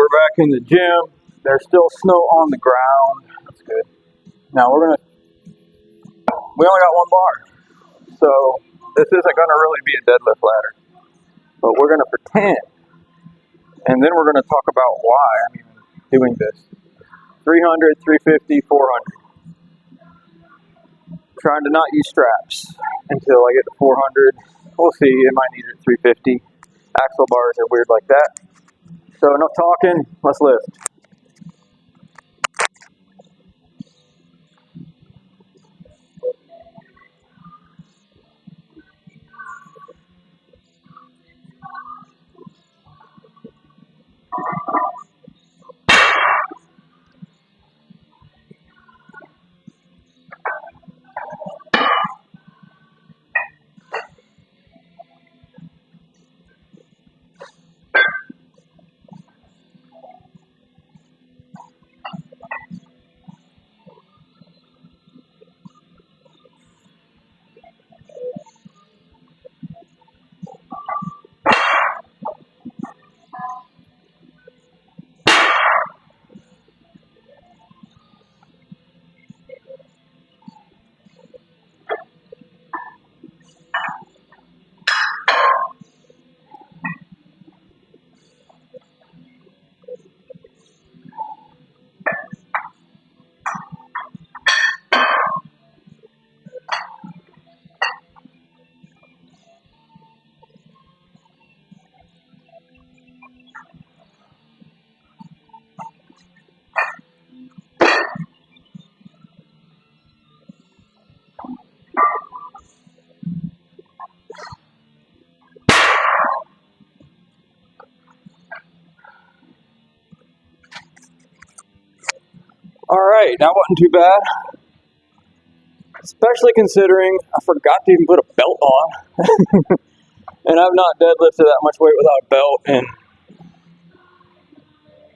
we're back in the gym. There's still snow on the ground. That's good. Now we only got one bar. So this isn't gonna really be a deadlift ladder. But we're gonna pretend. And then we're gonna talk about why I'm even doing this. 300, 350, 400. Trying to not use straps until I get to 400. We'll see, it might need it at 350. Axle bars are weird like that. So enough talking, let's lift. Alright, that wasn't too bad. Especially considering I forgot to even put a belt on. And I've not deadlifted that much weight without a belt, and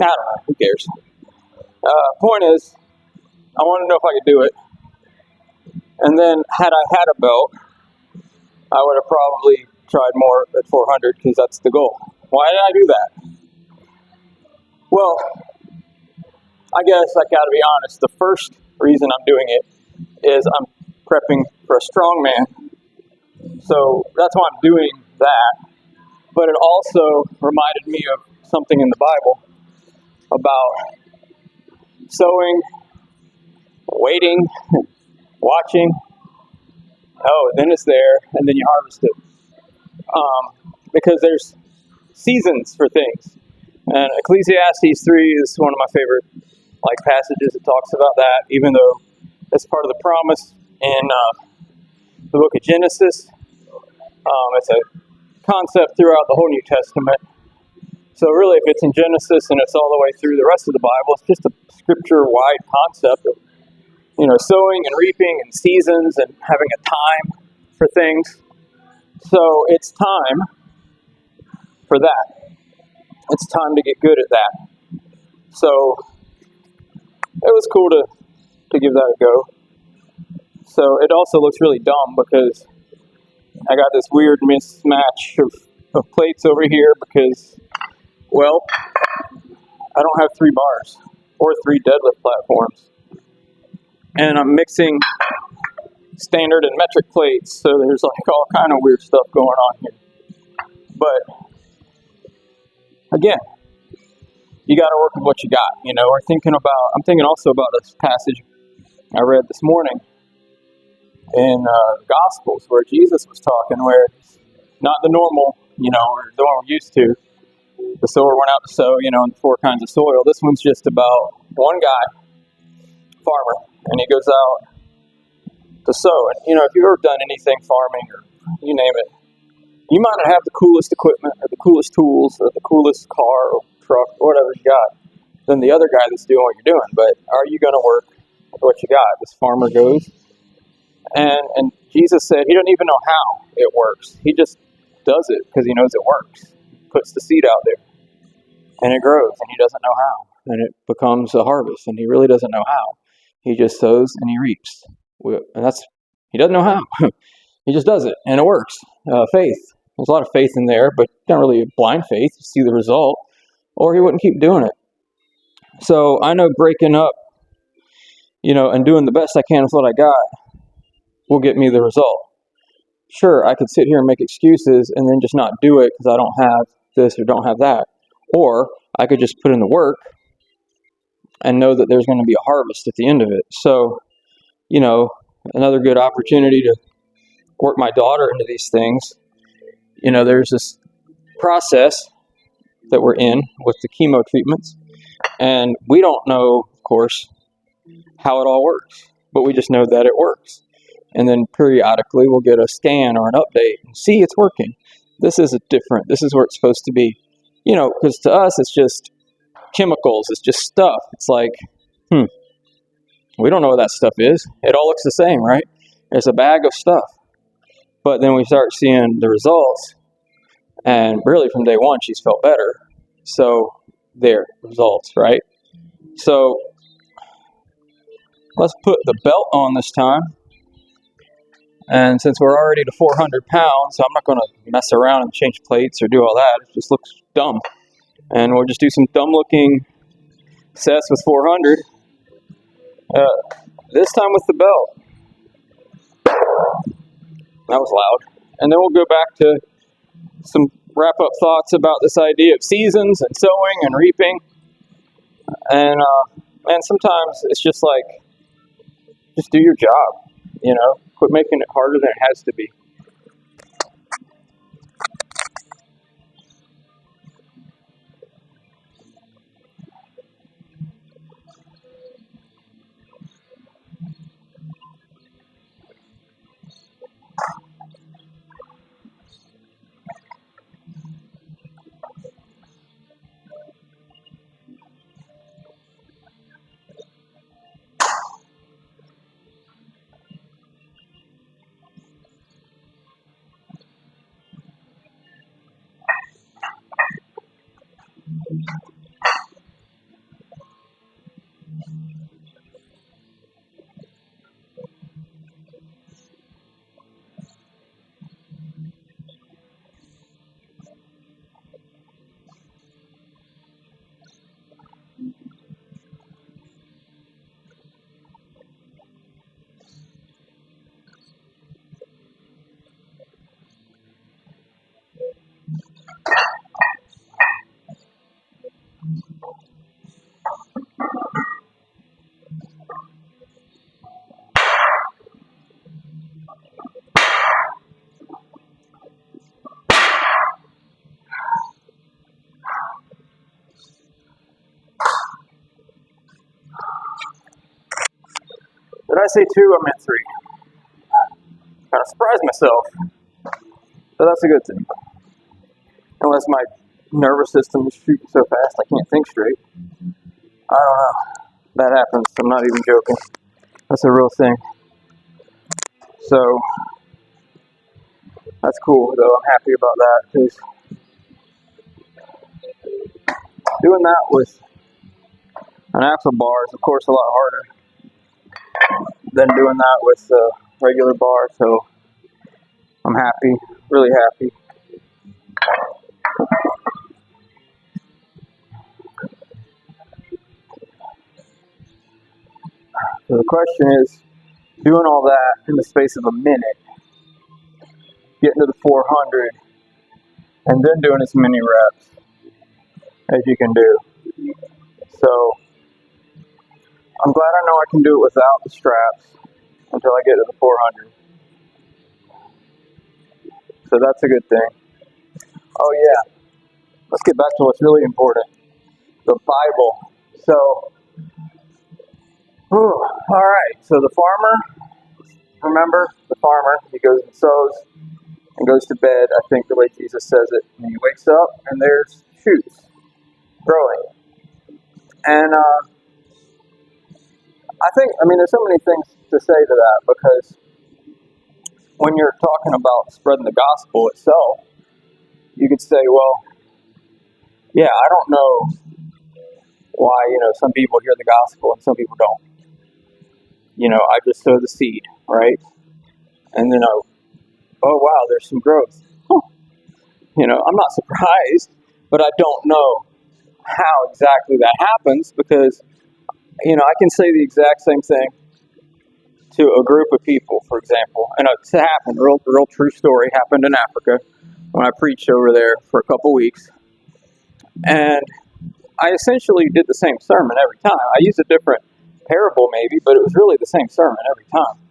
I don't know, who cares? Point is, I want to know if I could do it. And then, had I had a belt, I would have probably tried more at 400 because that's the goal. Why did I do that? Well, I guess I gotta be honest. The first reason I'm doing it is I'm prepping for a strongman. So that's why I'm doing that. But it also reminded me of something in the Bible about sowing, waiting, watching. Oh, then it's there, and then you harvest it. Because there's seasons for things. And Ecclesiastes 3 is one of my favorite passages that talks about that, even though it's part of the promise in the book of Genesis. It's a concept throughout the whole New Testament. So really, if it's in Genesis and it's all the way through the rest of the Bible, it's just a scripture-wide concept of, sowing and reaping and seasons and having a time for things. So it's time for that. It's time to get good at that. So it was cool to give that a go. So it also looks really dumb because I got this weird mismatch of plates over here because, well, I don't have 3 bars or 3 deadlift platforms. And I'm mixing standard and metric plates, so there's all kind of weird stuff going on here. But again, you got to work with what you got. I'm thinking also about this passage I read this morning in the Gospels where Jesus was talking, where it's not the normal, or the one we're used to. The sower went out to sow, and 4 kinds of soil. This one's just about one guy, farmer, and he goes out to sow. And, if you've ever done anything farming or you name it, you might not have the coolest equipment or the coolest tools or the coolest car or truck or whatever you got than the other guy that's doing what you're doing. But are you going to work with what you got? This farmer goes, and Jesus said he doesn't even know how it works. He just does it because he knows it works. Puts the seed out there, and it grows, and he doesn't know how. And it becomes a harvest, and he really doesn't know how. He just sows and he reaps. And he doesn't know how. He just does it, and it works. Faith. There's a lot of faith in there, but not really blind faith. You see the result, or he wouldn't keep doing it. So I know breaking up, and doing the best I can with what I got will get me the result. Sure, I could sit here and make excuses and then just not do it because I don't have this or don't have that. Or I could just put in the work and know that there's going to be a harvest at the end of it. So, another good opportunity to work my daughter into these things. There's this process that we're in with the chemo treatments, and we don't know, of course, how it all works, but we just know that it works. And then periodically we'll get a scan or an update and see it's working. This is different. This is where it's supposed to be. Because to us it's just chemicals. It's just stuff. It's like, we don't know what that stuff is. It all looks the same, right? It's a bag of stuff. But then we start seeing the results, and really from day one she's felt better. So there, results, right? So let's put the belt on this time. And since we're already to 400 pounds, I'm not going to mess around and change plates or do all that. It just looks dumb. And we'll just do some dumb-looking sets with 400. This time with the belt. That was loud. And then we'll go back to some wrap-up thoughts about this idea of seasons and sowing and reaping. And sometimes it's just like, just do your job. Quit making it harder than it has to be. Did I say 2? I meant 3. Kind of surprised myself. But that's a good thing. Unless my nervous system is shooting so fast I can't think straight. I don't know. That happens. I'm not even joking. That's a real thing. So, that's cool, though. I'm happy about that, because doing that with an axle bar is, of course, a lot harder than doing that with a regular bar. So, I'm happy. Really happy. So the question is, doing all that in the space of a minute, getting to the 400, and then doing as many reps as you can do. So I'm glad I know I can do it without the straps until I get to the 400. So that's a good thing. Oh yeah, let's get back to what's really important, the Bible. So, all right, so the farmer, remember the farmer, he goes and sows and goes to bed, I think the way Jesus says it, and he wakes up and there's shoots growing. And there's so many things to say to that, because when you're talking about spreading the gospel itself, you could say, well, yeah, I don't know why, some people hear the gospel and some people don't. I just sow the seed, right? And then oh wow, there's some growth. I'm not surprised, but I don't know how exactly that happens because, I can say the exact same thing to a group of people, for example. And it's happened, real true story, happened in Africa when I preached over there for a couple weeks. And I essentially did the same sermon every time. I used a different parable maybe, but it was really the same sermon every time.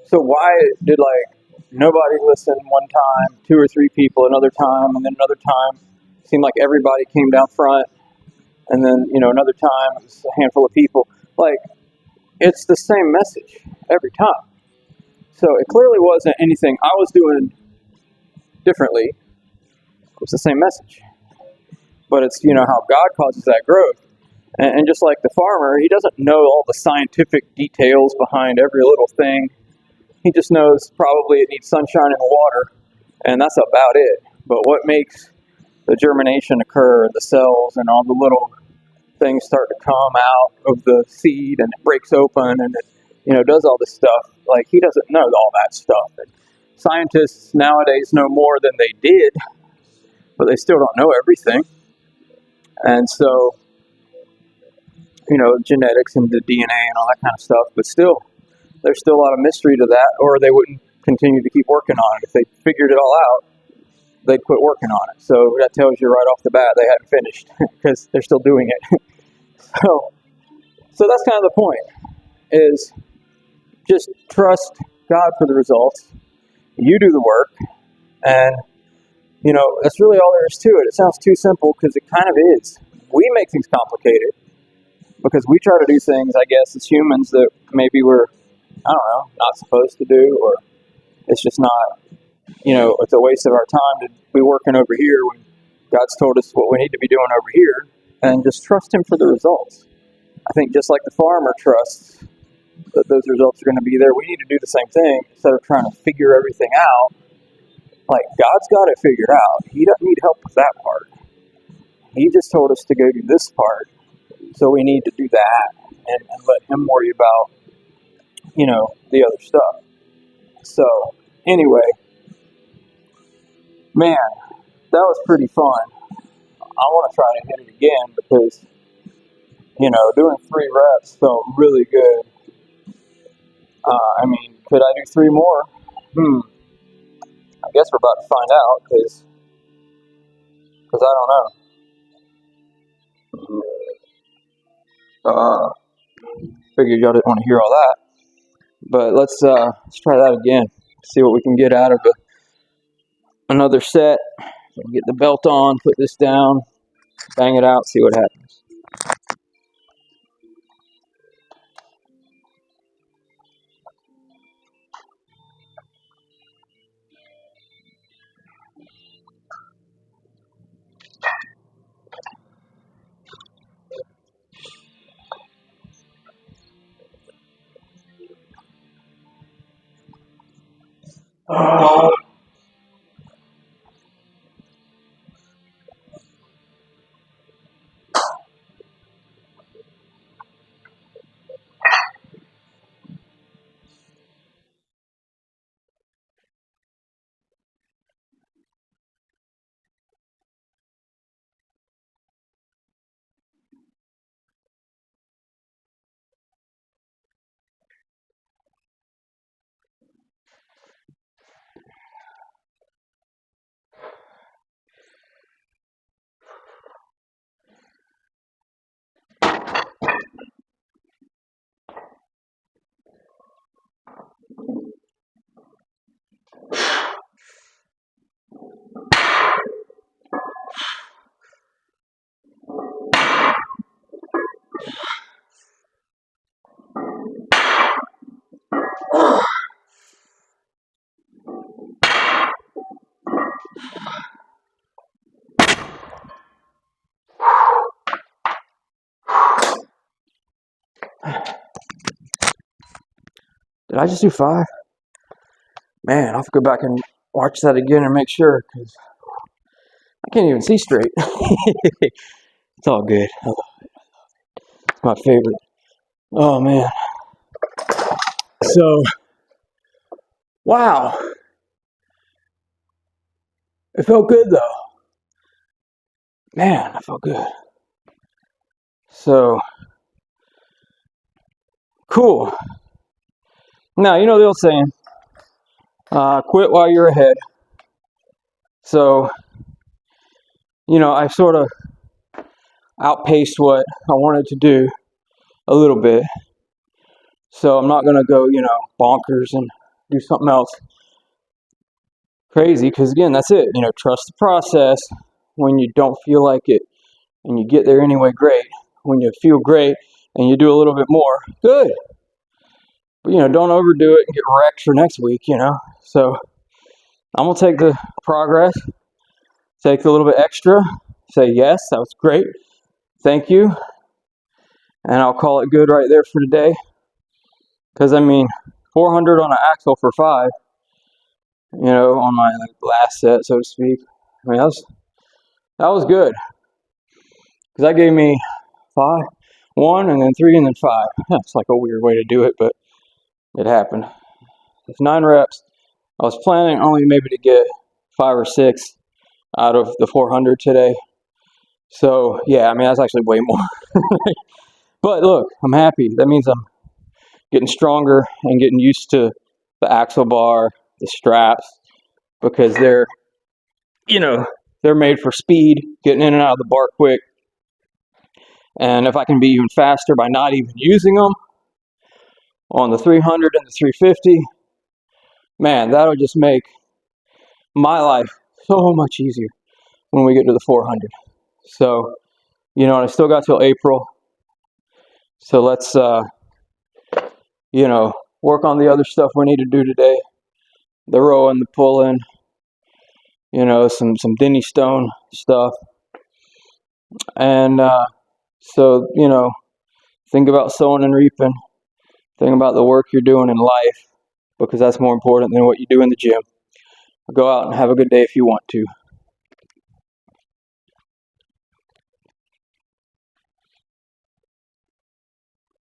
So why did nobody listen one time, 2 or 3 people another time, and then another time it seemed like everybody came down front, and then another time it was a handful of people. It's the same message every time. So it clearly wasn't anything I was doing differently. It was the same message. But it's how God causes that growth. And just like the farmer, he doesn't know all the scientific details behind every little thing. He just knows probably it needs sunshine and water, and that's about it. But what makes the germination occur, the cells and all the little things start to come out of the seed, and it breaks open, and it does all this stuff. He doesn't know all that stuff. And scientists nowadays know more than they did, but they still don't know everything. And so, genetics and the DNA and all that kind of stuff, but still, there's still a lot of mystery to that, or they wouldn't continue to keep working on it. If they figured it all out, they'd quit working on it. So that tells you right off the bat they hadn't finished because they're still doing it. So that's kind of the point, is just trust God for the results. You do the work, and that's really all there is to it. It sounds too simple because it kind of is. We make things complicated because we try to do things, I guess, as humans that maybe we're, I don't know, not supposed to do, or it's just not, it's a waste of our time to be working over here when God's told us what we need to be doing over here, and just trust Him for the results. I think just like the farmer trusts that those results are going to be there, we need to do the same thing instead of trying to figure everything out. God's got it figured out. He doesn't need help with that part. He just told us to go do this part, so we need to do that and let Him worry about, the other stuff. So, anyway, man, that was pretty fun. I want to try to hit it again because, doing 3 reps felt really good. Could I do 3 more? I guess we're about to find out because I don't know. Figured y'all didn't want to hear all that. But let's try that again. See what we can get out of another set. Get the belt on, put this down, bang it out, see what happens. Did I just do 5? Man, I'll have to go back and watch that again and make sure because I can't even see straight. It's all good. It's my favorite. Oh, man. So, wow. It felt good, though. Man, I felt good. So, cool. Now, you know the old saying, quit while you're ahead. So, you know, I sort of outpaced what I wanted to do a little bit. So I'm not going to go, you know, bonkers and do something else crazy. Because again, that's it. You know, trust the process. When you don't feel like it and you get there anyway, great. When you feel great and you do a little bit more, good. But, you know, don't overdo it and get wrecked for next week, you know. So I'm going to take the progress, take a little bit extra, say, yes, that was great. Thank you. And I'll call it good right there for today. Because, I mean, 400 on an axle for 5, you know, on my last set, so to speak. I mean, that was good. Because that gave me 5, 1, and then 3, and then 5. That's like a weird way to do it, but it happened. It's 9 reps. I was planning only maybe to get 5 or 6 out of the 400 today. So, yeah, I mean, that's actually way more. But look, I'm happy. That means I'm getting stronger and getting used to the axle bar, the straps, because they're, you know, they're made for speed, getting in and out of the bar quick. And if I can be even faster by not even using them on the 300 and the 350, man, that'll just make my life so much easier when we get to the 400. So, you know, and I still got till April. So let's, you know, work on the other stuff we need to do today. The rowing, the pulling, you know, some Denny Stone stuff. And so, you know, think about sowing and reaping. Think about the work you're doing in life, because that's more important than what you do in the gym. Go out and have a good day if you want to.